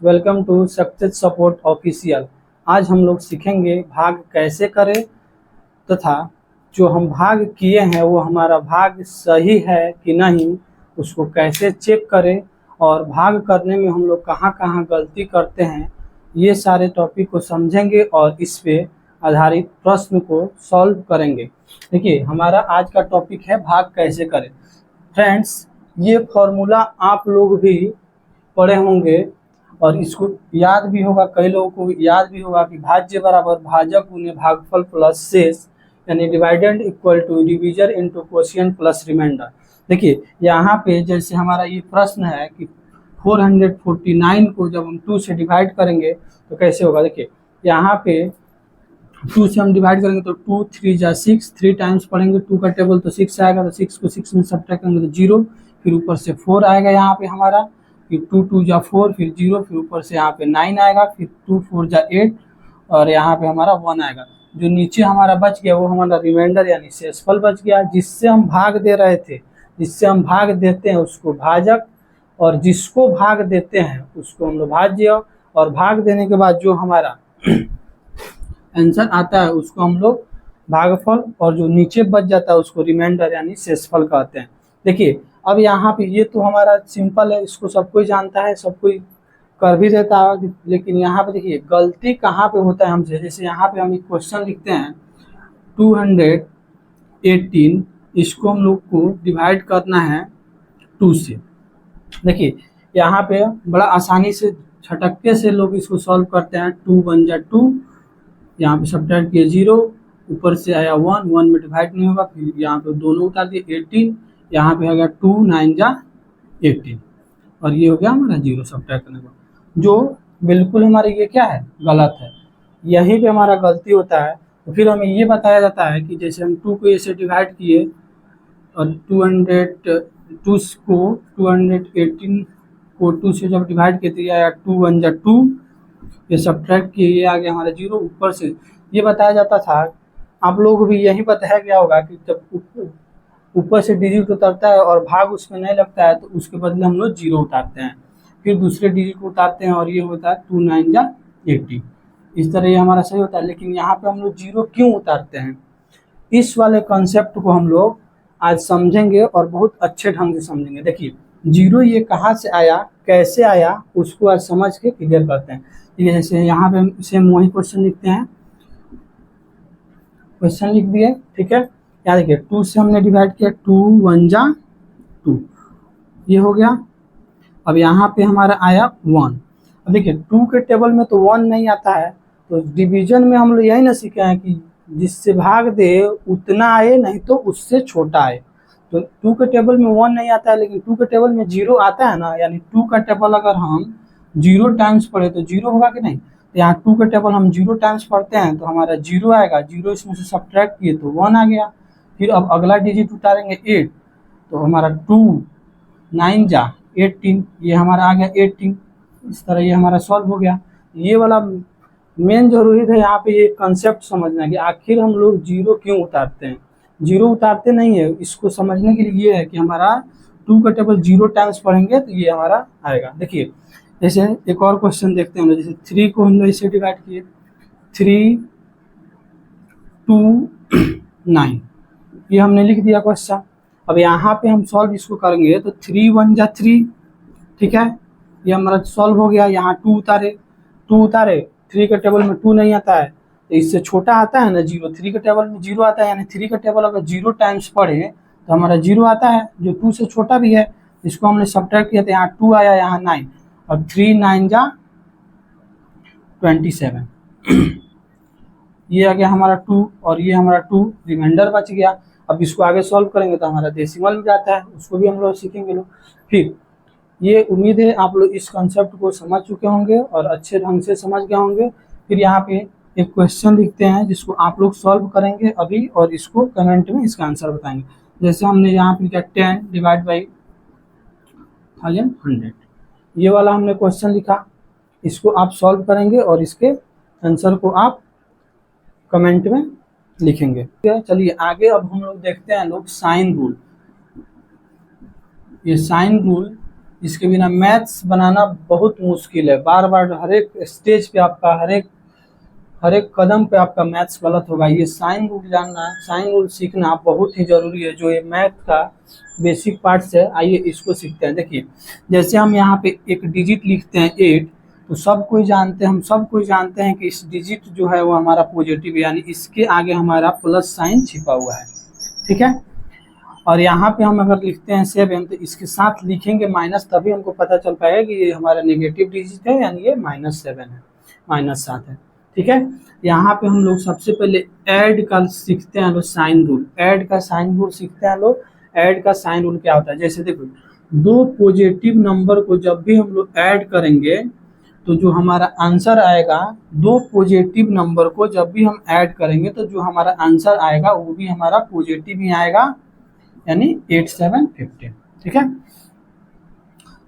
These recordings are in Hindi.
Welcome to success support official. आज हम लोग सीखेंगे भाग कैसे करें तथा जो हम भाग किए हैं वो हमारा भाग सही है कि नहीं, उसको कैसे चेक करें और भाग करने में हम लोग कहाँ कहाँ गलती करते हैं, ये सारे टॉपिक को समझेंगे और इस पे आधारित प्रश्न को सॉल्व करेंगे। देखिए, हमारा आज का टॉपिक है भाग कैसे करें। फ्रेंड्स, ये फॉर्मूला आप लोग भी पढ़े होंगे और इसको याद भी होगा, कई लोगों को याद भी होगा कि भाज्य बराबर भाजक गुने भागफल प्लस शेष, यानी dividend equal to division into quotient plus reminder. देखिए, यहाँ पे जैसे हमारा ये प्रश्न है कि 449 को जब हम 2 से डिवाइड करेंगे तो कैसे होगा। देखिए, यहाँ पे 2 से हम डिवाइड करेंगे तो 2 3 जा 6, 3 टाइम्स पढ़ेंगे 2 का टेबल तो 6 आएगा, तो 6 को 6 में सब्ट्रैक्ट करेंगे तो 0, फिर ऊपर से 4 आएगा यहाँ पे हमारा, फिर 2 2 जा 4, फिर 0, फिर ऊपर से यहाँ पे 9 आएगा, फिर 2 4 जा 8 और यहाँ पे हमारा 1 आएगा। जो नीचे हमारा बच गया वो हमारा रिमाइंडर यानी शेषफल बच गया, जिससे हम भाग दे रहे थे। जिससे हम भाग देते हैं उसको भाजक और जिसको भाग देते हैं उसको हम लोग भाज्य, और भाग देने के बाद जो हमारा आंसर आता है उसको हम लोग भागफल, और जो नीचे बच जाता है उसको रिमाइंडर यानी शेषफल कहते हैं। देखिए, अब यहाँ पे ये तो हमारा सिंपल है, इसको सब कोई जानता है, सब कोई कर भी देता है, लेकिन यहाँ पे देखिए गलती कहाँ पे होता है हमसे। जैसे यहाँ पे हम एक क्वेश्चन लिखते हैं 218, इसको हम लोग को डिवाइड करना है 2 से। देखिए, यहाँ पे बड़ा आसानी से झटक्के से लोग इसको सॉल्व करते हैं। 2 1 जा 2, यहाँ पे सब्ट्रैक्ट किए 0, ऊपर से आया 1, 1 में डिवाइड नहीं होगा, फिर यहाँ पे दोनों उतार दिए 18, यहाँ पे हो गया 2 9 जा 18 और ये हो गया हमारा 0 सब्ट्रैक्ट करने का, जो बिल्कुल हमारे ये क्या है, गलत है। यहीं पे हमारा गलती होता है। तो फिर हमें ये बताया जाता है कि जैसे हम 2 को ऐसे डिवाइड किए और 202 को 218 को 2 से जब डिवाइड किए तो ये आया 2 1 जा 2, ये सब्ट्रैक्ट किए ये आ गया हमारा 0। ऊपर से ये बताया जाता था, आप लोगों को भी यही बताया गया होगा कि जब ऊपर से डिजिट उतरता है और भाग उसमें नहीं लगता है तो उसके बदले हम लोग 0 उतारते हैं, फिर दूसरे डिजिट को उतारते हैं और ये होता है 2 9 जा 80। इस तरह ये हमारा सही होता है। लेकिन यहाँ पे हम लोग 0 क्यों उतारते हैं, इस वाले कॉन्सेप्ट को हम लोग आज समझेंगे और बहुत अच्छे ढंग से समझेंगे। देखिए, 0 ये कहाँ से आया, कैसे आया, उसको आज समझ के क्लियर करते हैं। ठीक है, जैसे यहाँ पे हम सेम वही क्वेश्चन लिखते हैं, क्वेश्चन लिख दिए। ठीक है, यहाँ देखिए 2 से हमने डिवाइड किया, 2 1 जा 2, ये हो गया। अब यहाँ पे हमारा आया 1। अब देखिए 2 के टेबल में तो 1 नहीं आता है, तो डिवीजन में हम लोग यही ना सीखे हैं कि जिससे भाग दे उतना आए, नहीं तो उससे छोटा आए। तो 2 के टेबल में 1 नहीं आता है, लेकिन 2 के टेबल में 0 आता है ना, यानी 2 का टेबल अगर हम 0 टाइम्स पढ़े तो 0 होगा कि नहीं। तो यहाँ 2 का टेबल हम 0 टाइम्स पढ़ते हैं तो हमारा 0 आएगा, 0 इसमें से सब्ट्रैक्ट किए तो 1 आ गया। फिर अब अगला डिजिट उतारेंगे 8, तो हमारा 2 9 जा 18, ये हमारा आ गया 18। इस तरह ये हमारा सॉल्व हो गया। ये वाला मेन जरूरी था यहाँ पे ये कंसेप्ट समझना कि आखिर हम लोग 0 क्यों उतारते हैं। 0 उतारते नहीं है, इसको समझने के लिए ये है कि हमारा 2 का टेबल 0 टाइम्स पढ़ेंगे तो ये हमारा आएगा। देखिए, जैसे एक और क्वेश्चन देखते हैं, जैसे 3 को हम लोग इसे डिवाइड किए 3 2 9, ये हमने लिख दिया क्वेश्चन। अब यहाँ पे हम सॉल्व इसको करेंगे तो 3 1 जा 3, ठीक है, ये हमारा सॉल्व हो गया। यहाँ 2 उतारे, 3 के टेबल में 2 नहीं आता है, तो इससे छोटा आता है ना 0, 3 के टेबल में 0 आता है, यानी 3 का टेबल अगर 0 टाइम्स पढ़े तो हमारा 0 आता है, जो 2 से छोटा भी है। इसको हमने सब्ट्रैक्ट किया तो यहाँ 2 आया, यहाँ 9, और 3 9 जा 27 ये आ गया हमारा 2, और ये हमारा 2 रिमाइंडर बच गया। अब इसको आगे सॉल्व करेंगे तो हमारा डेसिमल में जाता है, उसको भी हम लोग सीखेंगे लोग। फिर ये उम्मीद है आप लोग इस कॉन्सेप्ट को समझ चुके होंगे और अच्छे ढंग से समझ गए होंगे। फिर यहाँ पे एक क्वेश्चन लिखते हैं जिसको आप लोग सॉल्व करेंगे अभी, और इसको कमेंट में इसका आंसर बताएंगे। जैसे हमने यहाँ पे लिखा 10 डिवाइड बाई 1100, ये वाला हमने क्वेश्चन लिखा, इसको आप सॉल्व करेंगे और इसके आंसर को आप कमेंट में लिखेंगे। चलिए आगे अब हम लोग देखते हैं लोग साइन रूल। ये साइन रूल इसके बिना मैथ्स बनाना बहुत मुश्किल है। बार बार हर एक स्टेज पे आपका हर एक कदम पे आपका मैथ्स गलत होगा। ये साइन रूल जानना, साइन रूल सीखना बहुत ही जरूरी है, जो ये मैथ का बेसिक पार्ट्स है। आइए इसको सीखते हैं। देखिए, जैसे हम यहाँ पे एक डिजिट लिखते हैं 8, तो हम सब कोई जानते हैं कि इस डिजिट जो है वो हमारा पॉजिटिव, यानी इसके आगे हमारा प्लस साइन छिपा हुआ है, ठीक है। और यहाँ पे हम अगर लिखते हैं 7, तो इसके साथ लिखेंगे माइनस, तभी हमको पता चल पाएगा कि ये हमारा नेगेटिव डिजिट है, यानी ये -7 है, -7 है, ठीक है। यहाँ पे हम लोग सबसे पहले ऐड का सीखते हैं लोग साइन रूल। ऐड का साइन रूल सीखते हैं लोग। ऐड का साइन रूल क्या होता है? जैसे देखो, दो पॉजिटिव नंबर को जब भी हम लोग ऐड करेंगे तो जो हमारा आंसर आएगा, दो पॉजिटिव नंबर को जब भी हम ऐड करेंगे तो जो हमारा आंसर आएगा वो भी हमारा पॉजिटिव ही आएगा, यानी 8 7 15, ठीक है।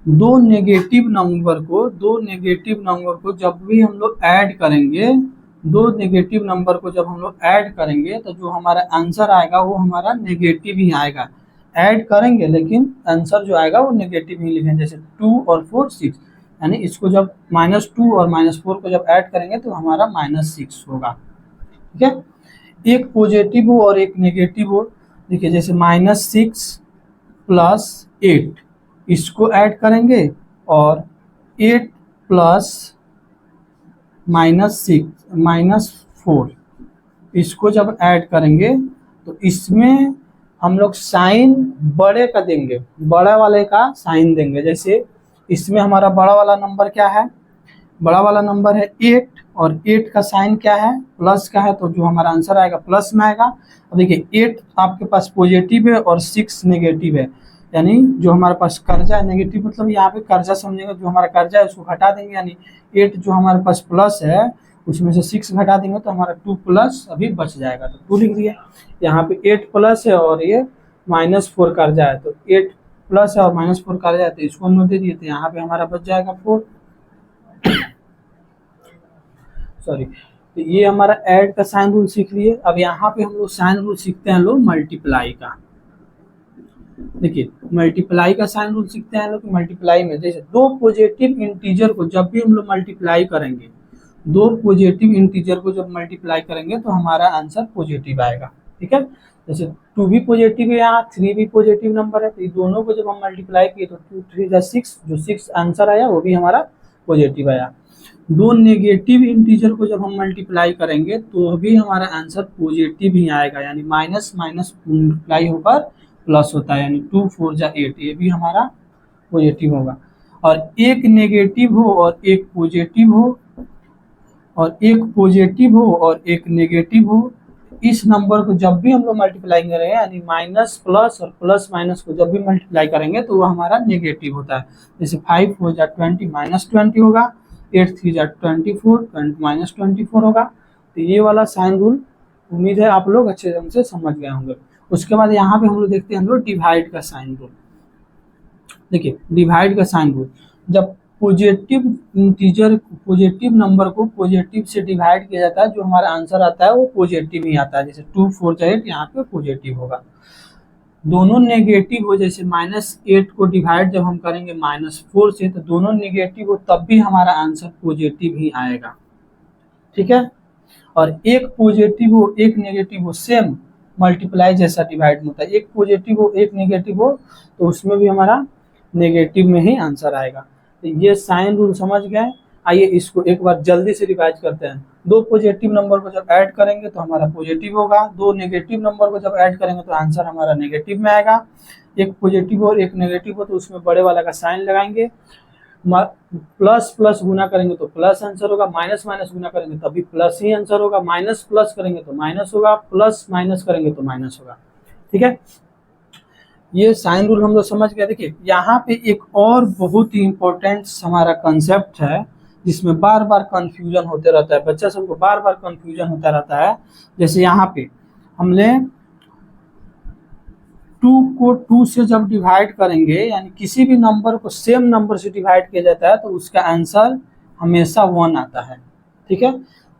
दो नेगेटिव नंबर को जब भी हम लोग ऐड करेंगे, तो जो हमारा आंसर आएगा वो हमारा नेगेटिव ही आएगा। ऐड करेंगे लेकिन आंसर जो आएगा वो नेगेटिव ही लिखेंगे। जैसे 2 और 4 6, यानी इसको जब -2 और -4 को जब ऐड करेंगे तो हमारा -6 होगा, ठीक है। एक पॉजिटिव हो और एक नेगेटिव हो। देखिए, जैसे -6 + 8, इसको ऐड करेंगे, और 8 + -4, इसको जब ऐड करेंगे तो इसमें हम लोग साइन बड़े का देंगे, बड़ा वाले का साइन देंगे। जैसे इसमें हमारा बड़ा वाला नंबर क्या है? बड़ा वाला नंबर है 8, और 8 का साइन क्या है? प्लस का है, तो जो हमारा आंसर आएगा प्लस में आएगा। अब देखिए, 8 आपके पास पॉजिटिव है और 6 नेगेटिव है, यानी जो हमारे पास कर्जा है, नेगेटिव मतलब यहाँ पे कर्जा समझेंगे, जो हमारा कर्जा है उसको घटा देंगे, यानी 8 जो हमारे पास प्लस है उसमें से 6 घटा देंगे तो हमारा 2 प्लस अभी बच जाएगा, तो 2 लिख दिया। यहाँ पे 8 प्लस है और ये -4 कर्जा है, तो 8 प्लस है और -4 कर्जा है, तो इसको हम लोग दे दिए, तो यहाँ पे हमारा बच जाएगा 4। सॉरी, तो ये हमारा ऐड का साइन रूल सीख लिए। अब यहाँ पे हम लोग साइन रूल सीखते हैं लोग मल्टीप्लाई का। देखिए, मल्टीप्लाई का साइन रूल सीखते हैं लोग। मल्टीप्लाई में जैसे दो पॉजिटिव इंटीजर को जब भी हम लोग मल्टीप्लाई करेंगे, तो हमारा आंसर पॉजिटिव आएगा, ठीक है। जैसे 2 भी पॉजिटिव है, यहाँ 3 भी पॉजिटिव नंबर है, तो ये दोनों को जब हम मल्टीप्लाई किए तो 2 3 6, जो 6 आंसर आया वो भी हमारा पॉजिटिव आया। दो नेगेटिव इंटीजर को जब हम मल्टीप्लाई करेंगे तो भी हमारा आंसर पॉजिटिव ही आएगा, यानी माइनस माइनस मल्टीप्लाई होकर प्लस होता है, यानी 2 4 जा 8, ये भी हमारा पॉजिटिव होगा। और एक नेगेटिव हो और एक पॉजिटिव हो, और एक नेगेटिव हो, इस नंबर को जब भी हम लोग मल्टीप्लाई करेंगे, यानी माइनस प्लस और प्लस माइनस को जब भी मल्टीप्लाई करेंगे तो वो हमारा नेगेटिव होता है। जैसे 5 4 जा 20 -20 होगा, 8 3 जा 24 -24 होगा। तो ये वाला साइन रूल उम्मीद है आप लोग अच्छे ढंग से समझ गए होंगे। उसके बाद यहाँ पे हम लोग देखते हैं हम लोग डिवाइड का साइन रूल। देखिए, डिवाइड का साइन रूल, जब पॉजिटिव नंबर को पॉजिटिव से डिवाइड किया जाता है, जो हमारा आंसर आता है वो पॉजिटिव ही आता है। जैसे 2 4 जा 8, यहाँ पे पॉजिटिव होगा। दोनों नेगेटिव हो, जैसे -8 को डिवाइड जब हम करेंगे -4 से, तो दोनों नेगेटिव हो तब भी हमारा आंसर पॉजिटिव ही आएगा, ठीक है। और एक पॉजिटिव हो एक नेगेटिव हो, सेम मल्टीप्लाई जैसा डिवाइड होता है, एक पॉजिटिव हो एक नेगेटिव हो तो उसमें भी हमारा नेगेटिव में ही आंसर आएगा। तो ये साइन रूल समझ गए। आइए इसको एक बार जल्दी से रिवाइज करते हैं। दो पॉजिटिव नंबर को जब ऐड करेंगे तो हमारा पॉजिटिव होगा, दो नेगेटिव नंबर को जब ऐड करेंगे तो आंसर हमारा नेगेटिव में आएगा। एक पॉजिटिव और एक नेगेटिव हो तो उसमें बड़े वाला का साइन लगाएंगे, प्लस प्लस गुना करेंगे तो प्लस आंसर होगा, माइनस माइनस गुना करेंगे तभी प्लस ही आंसर होगा, माइनस प्लस करेंगे तो माइनस होगा, प्लस माइनस करेंगे तो माइनस होगा, ठीक है। ये साइन रूल हम लोग समझ गए। देखिए, यहाँ पे एक और बहुत ही इंपॉर्टेंट हमारा कंसेप्ट है जिसमें बार बार कंफ्यूजन होते रहता है, बच्चा सबको बार बार कंफ्यूजन होता रहता है। जैसे यहाँ पे हमने 2 को 2 से जब डिवाइड करेंगे, यानी किसी भी नंबर को सेम नंबर से डिवाइड किया जाता है तो उसका आंसर हमेशा 1 आता है, ठीक है।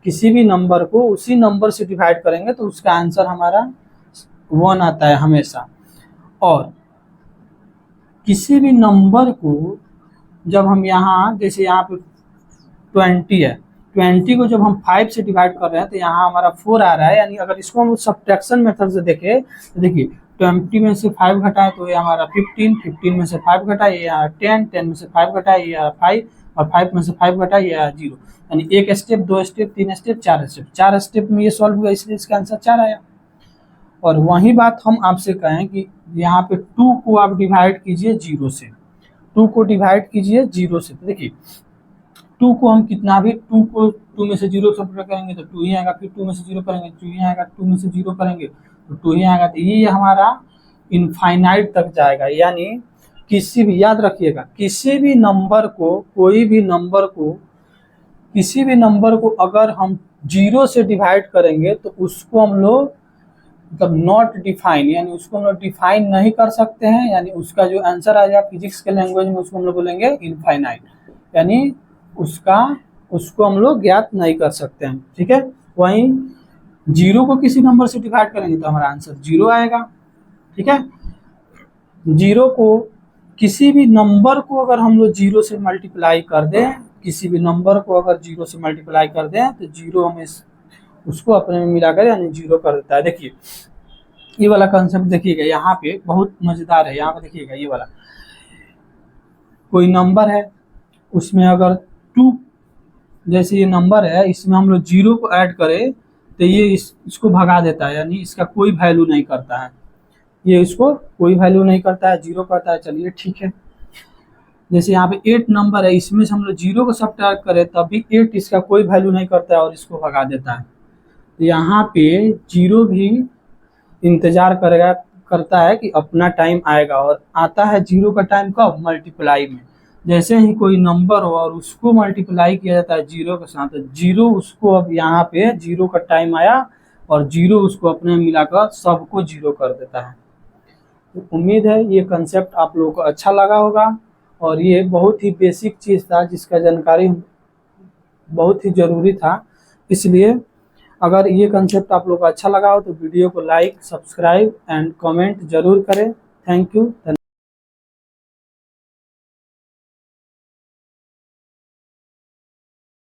किसी भी नंबर को उसी नंबर से डिवाइड करेंगे तो उसका आंसर हमारा 1 आता है हमेशा। और किसी भी नंबर को जब हम यहाँ जैसे यहाँ पे 20 है, 20 को जब हम 5 से डिवाइड कर रहे हैं तो यहाँ हमारा 4 आ रहा है, यानी अगर इसको हम सब्ट्रैक्शन मेथड से देखें तो देखिए 20 में से 5 घटाए तो ये हमारा 15, 15 में से 5 घटाए ये 10, 10 में से 5 घटाए ये 5 और 5 में से 5 घटाए ये 0, यानी एक step, 2 step, 3 step, 4 step, 4 step में ये सॉल्व हुआ, इसलिए इसका आंसर 4 आया। और वही बात हम आपसे कहें कि यहाँ पे 2 को आप डिवाइड कीजिए 0 से, 2 को डिवाइड कीजिए 0 से, तो देखिए 2 को हम कितना भी 2 को 2 में से 0 सब्ट्रैक्ट करेंगे तो 2 ही आएगा, फिर 2 में से 0 करेंगे 2 ही आएगा, 2 में से 0 करेंगे तो 2 ही आएगा, तो ये हमारा इनफाइनाइट तक जाएगा। यानी किसी भी, याद रखिएगा, किसी भी नंबर को, कोई भी नंबर को, किसी भी नंबर को अगर हम 0 से डिवाइड करेंगे तो उसको हम लोग मतलब नॉट डिफाइन, यानी उसको हम लोग डिफाइन नहीं कर सकते हैं, यानी उसका जो आंसर आ जाएगा फिजिक्स के लैंग्वेज में उसको हम लोग बोलेंगे इनफाइनाइट, यानी उसको हम लोग ज्ञात नहीं कर सकते हैं। ठीक है, वहीं 0 को किसी नंबर से डिवाइड करेंगे तो हमारा आंसर 0 आएगा। ठीक है, 0 को किसी भी नंबर को अगर हम लोग 0 से मल्टीप्लाई कर दें, किसी भी नंबर को अगर 0 से मल्टीप्लाई कर दें तो 0 हमें उसको अपने में मिलाकर यानी 0 कर देता है। देखिए ये वाला कंसेप्ट देखिएगा, यहाँ पे बहुत मजेदार है। यहाँ पे देखिएगा ये वाला, कोई नंबर है उसमें अगर 2, जैसे ये नंबर है इसमें हम लोग 0 को ऐड करें तो ये इसको भगा देता है, यानी इसका कोई वैल्यू नहीं करता है, ये इसको कोई वैल्यू नहीं करता है, 0 करता है। चलिए ठीक है, जैसे यहाँ पे 8 नंबर है, इसमें से हम लोग 0 को सब्ट्रैक्ट करें तब भी 8 इसका कोई वैल्यू नहीं करता है और इसको भगा देता है। तो यहाँ पे 0 भी इंतजार करता है कि अपना टाइम आएगा, और आता है 0 का टाइम कब? मल्टीप्लाई में। जैसे ही कोई नंबर हो और उसको मल्टीप्लाई किया जाता है 0 के साथ, 0 उसको अब यहाँ पे 0 का टाइम आया और 0 उसको अपने मिलाकर सबको 0 कर देता है। तो उम्मीद है ये कंसेप्ट आप लोगों को अच्छा लगा होगा, और ये बहुत ही बेसिक चीज़ था जिसका जानकारी बहुत ही ज़रूरी था। इसलिए अगर ये कंसेप्ट आप लोगों को अच्छा लगा हो तो वीडियो को लाइक, सब्सक्राइब एंड कमेंट जरूर करें। Thank you.